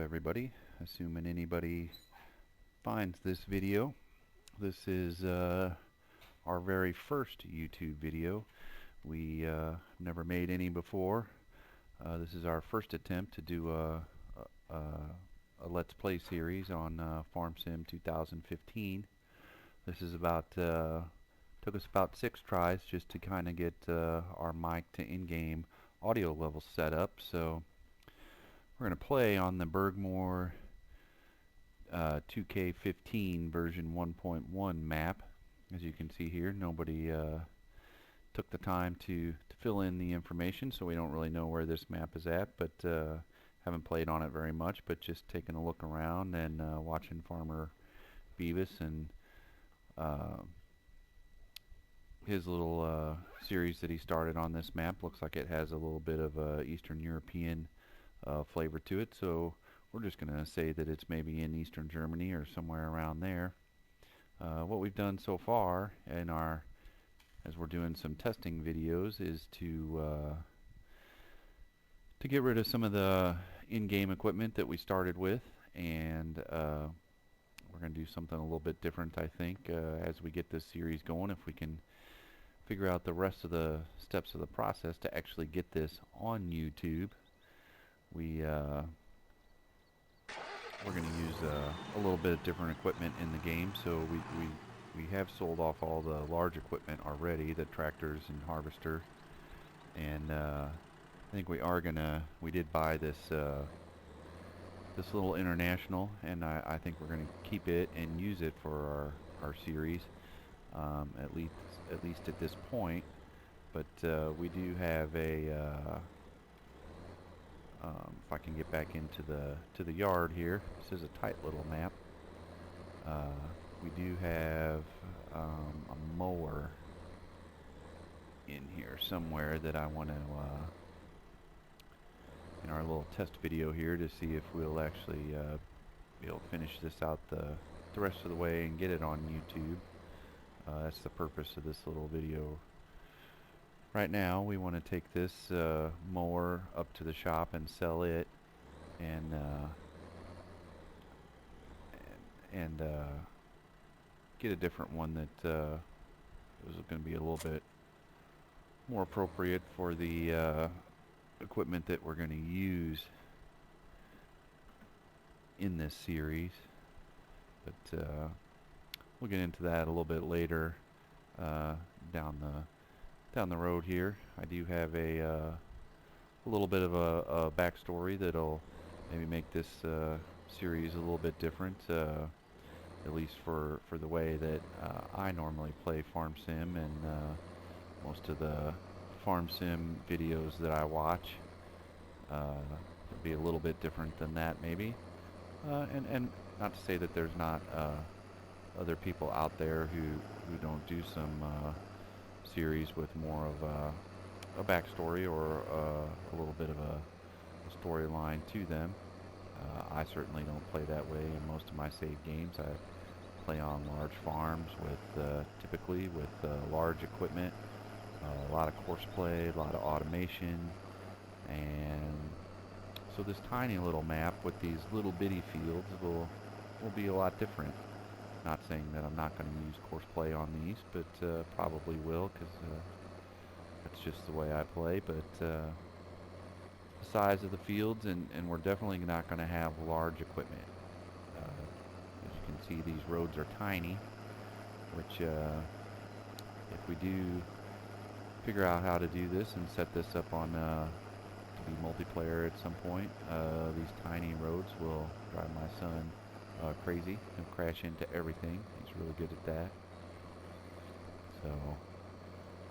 everybody. Assuming anybody finds this video, this is our very first YouTube video. We never made any before. This is our first attempt to do a Let's Play series on Farm Sim 2015. This is took us about 6 tries just to kind of get our mic to in-game audio level set up. So we're going to play on the Bergmoor 2K15 version 1.1 map. As you can see here, nobody took the time to fill in the information, so we don't really know where this map is at, but haven't played on it very much, but just taking a look around and watching Farmer Beavis and his little series that he started on this map. Looks like it has a little bit of Eastern European flavor to it, so we're just going to say that it's maybe in Eastern Germany or somewhere around there. What we've done so far as we're doing some testing videos is to get rid of some of the in-game equipment that we started with, and we're going to do something a little bit different, I think, as we get this series going. If we can figure out the rest of the steps of the process to actually get this on YouTube, we're going to use a little bit of different equipment in the game. So we have sold off all the large equipment already, the tractors and harvester, and I think we did buy this little International, and I think we're going to keep it and use it for our series, at least at this point. But we do have if I can get back into the yard here. This is a tight little map. We do have a mower in here somewhere that I want to in our little test video here to see if we'll actually be able to finish this out the rest of the way and get it on YouTube. That's the purpose of this little video. Right now we want to take this mower up to the shop and sell it, and get a different one that is going to be a little bit more appropriate for the equipment that we're going to use in this series. But we'll get into that a little bit later down the road here. I do have a little bit of a backstory that'll maybe make this series a little bit different, at least for the way that I normally play Farm Sim, and most of the Farm Sim videos that I watch will be a little bit different than that maybe. And not to say that there's not other people out there who don't do some series with more of a backstory or a little bit of a storyline to them. I certainly don't play that way in most of my save games. I play on large farms with typically with large equipment, a lot of horseplay, a lot of automation, and so this tiny little map with these little bitty fields will be a lot different. Not saying that I'm not going to use courseplay on these, but probably will, because that's just the way I play. But the size of the fields, and we're definitely not going to have large equipment. As you can see, these roads are tiny, which if we do figure out how to do this and set this up on to be multiplayer at some point, these tiny roads will drive my son crazy. He'll crash into everything. He's really good at that. So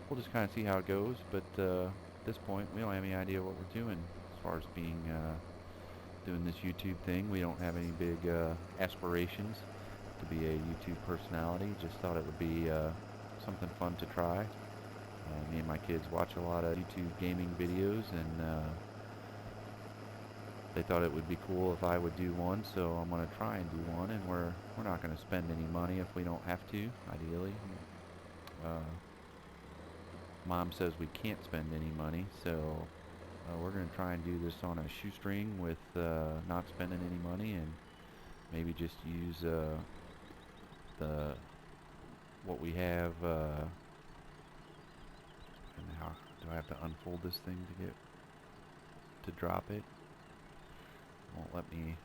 we'll just kind of see how it goes, but at this point we don't have any idea what we're doing as far as doing this YouTube thing. We don't have any big aspirations to be a YouTube personality. Just thought it would be something fun to try. Me and my kids watch a lot of YouTube gaming videos, and they thought it would be cool if I would do one, so I'm going to try and do one. And we're not going to spend any money if we don't have to, ideally. Mom says we can't spend any money, so we're going to try and do this on a shoestring with not spending any money, and maybe just use the what we have. And how do I have to unfold this thing to get to drop it? Won't let me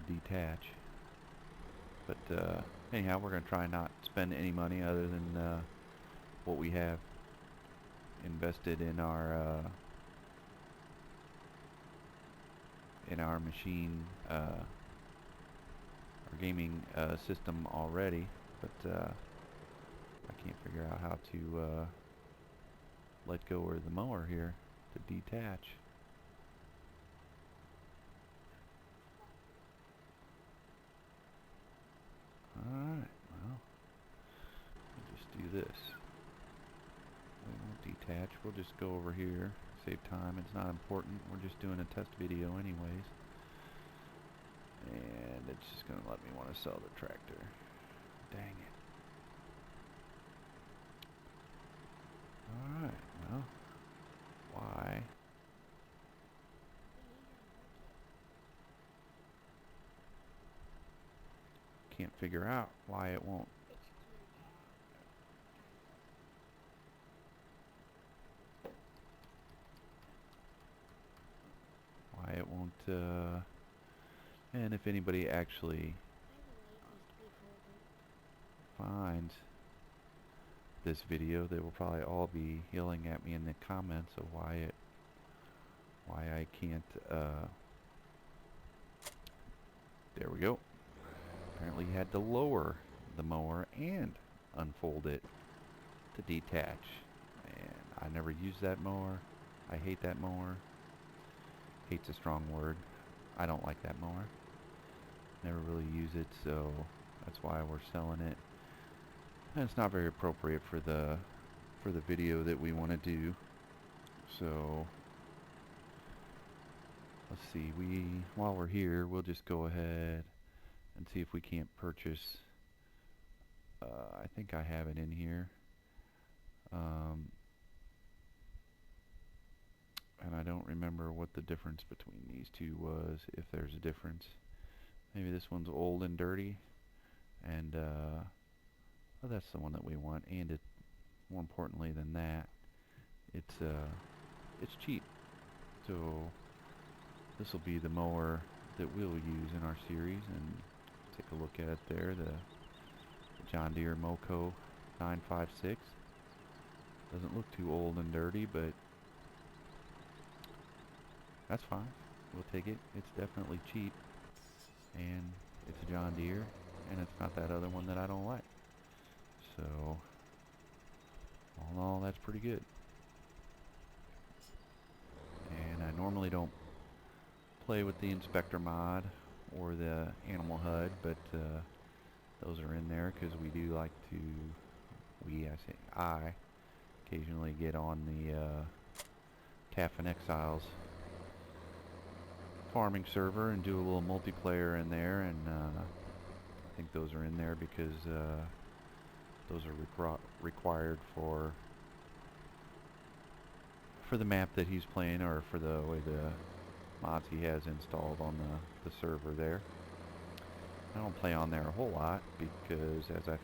detach. But anyhow, we're going to try not spend any money other than what we have invested in our machine, our gaming system already. But I can't figure out how to let go of the mower here to detach. Alright, well, we'll just do this. We won't detach, we'll just go over here, save time, it's not important, we're just doing a test video anyways. And it's just going to let me want to sell the tractor. Dang it. Alright, well, why? Can't figure out why it won't. Why it won't, and if anybody actually finds this video, they will probably all be yelling at me in the comments of why I can't, there we go. Apparently you had to lower the mower and unfold it to detach. And I never used that mower. I hate that mower. Hate's a strong word. I don't like that mower. Never really use it, so that's why we're selling it. And it's not very appropriate for the video that we want to do. So let's see, while we're here, we'll just go ahead and see if we can't purchase. I think I have it in here. And I don't remember what the difference between these two was, if there's a difference. Maybe this one's old and dirty, and well, that's the one that we want. And it, more importantly than that, it's cheap. So this will be the mower that we'll use in our series, and take a look at it there, the John Deere Moco 956. Doesn't look too old and dirty, but that's fine. We'll take it. It's definitely cheap, and it's a John Deere, and it's not that other one that I don't like. So all in all, that's pretty good. And I normally don't play with the inspector mod or the animal HUD, but those are in there because we do like to, I occasionally get on the Calf and Exiles farming server and do a little multiplayer in there, and I think those are in there because those are required for the map that he's playing, or for the way the mods he has installed on the server there. I don't play on there a whole lot because, as I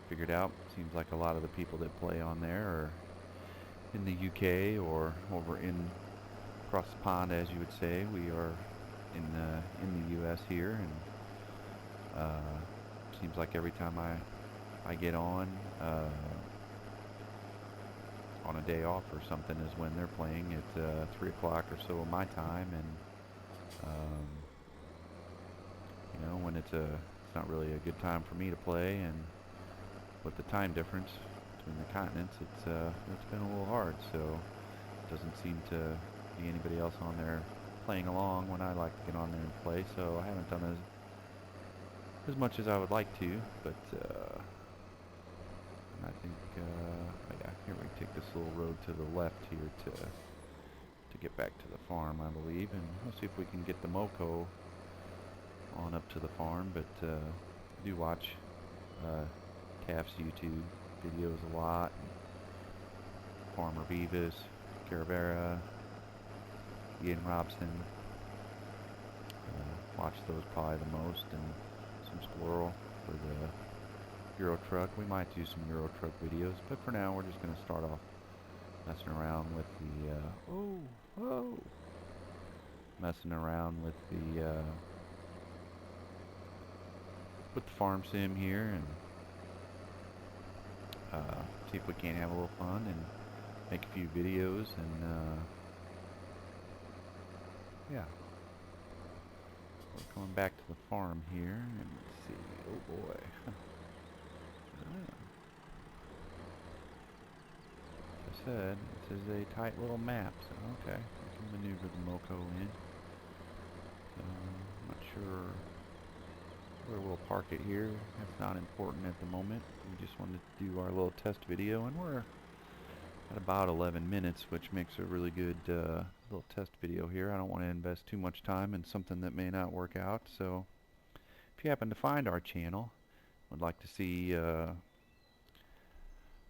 figured out, seems like a lot of the people that play on there are in the UK or over in across the pond, as you would say. We are in the US here, and seems like every time I get on a day off or something is when they're playing at 3 o'clock or so of my time, and you know, when it's not really a good time for me to play, and with the time difference between the continents, it's been a little hard. So it doesn't seem to be anybody else on there playing along when I like to get on there and play. So I haven't done as much as I would like to, but I think oh yeah, here we take this little road to the left here to get back to the farm, I believe, and we'll see if we can get the Moco on up to the farm. But I do watch Calf's YouTube videos a lot, Farmer Beavis, Caravera, Ian Robson. Watch those probably the most, and some Squirrel for the Euro Truck. We might do some Euro Truck videos, but for now we're just going to start off messing around with the messing around with the farm sim here, and see if we can't have a little fun and make a few videos, and yeah. We're going back to the farm here, and let's see. Oh boy. As I said, this is a tight little map, so okay, I can maneuver the Moco in. So, I'm not sure where we'll park it here. That's not important at the moment. We just wanted to do our little test video, and we're at about 11 minutes, which makes a really good little test video here. I don't want to invest too much time in something that may not work out, so if you happen to find our channel, would like to see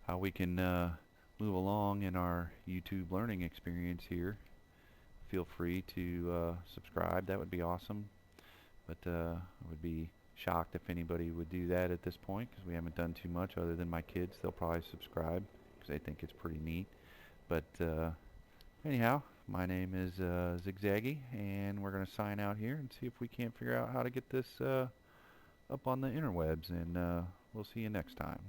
how we can move along in our YouTube learning experience here, feel free to subscribe. That would be awesome, but I would be shocked if anybody would do that at this point, because we haven't done too much other than my kids. They'll probably subscribe because they think it's pretty neat. But anyhow, my name is Zigzaggy, and we're going to sign out here and see if we can't figure out how to get this up on the interwebs, and we'll see you next time.